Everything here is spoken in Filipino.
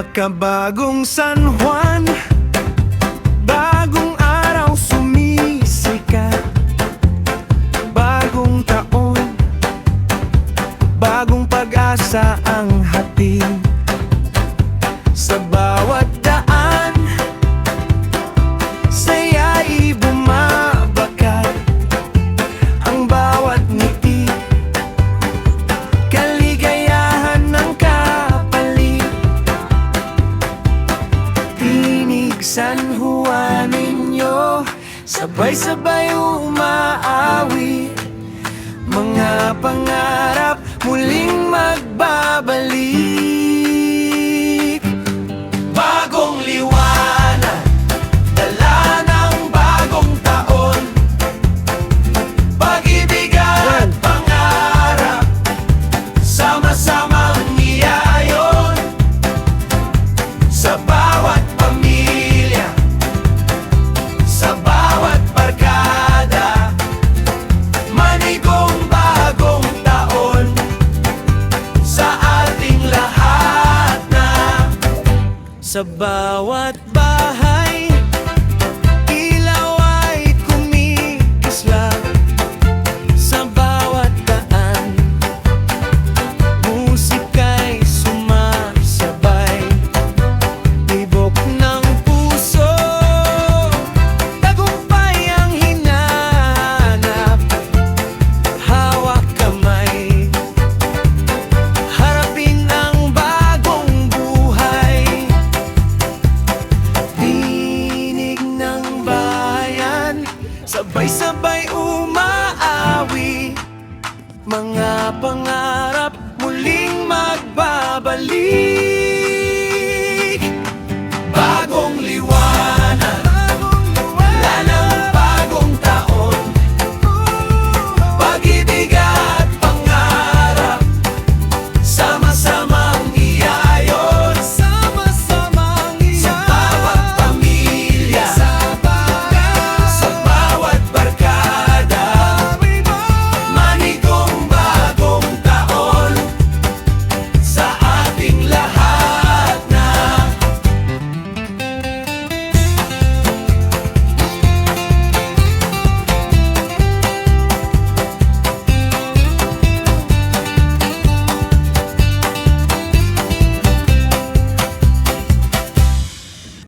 Makabagong San Juan, bagong araw sumisikat. Bagong taon, bagong pag-asa ang hatid. Sa bawat daan, saya'y bumabakat. Ang bawat ngiti, kaligayahan ng kapalit. Tinig San Juan ninyo, sabay-sabay umaawit. Mga pangarap muling magbabalik. Bagong liwanag, dala ng bagong taon. Pag-ibig at pangarap, sama-samang iayon. Sa bawat pamilya, sa bawat barkada, manigong bagong taon sa ating lahat na. Sa bawat bahay,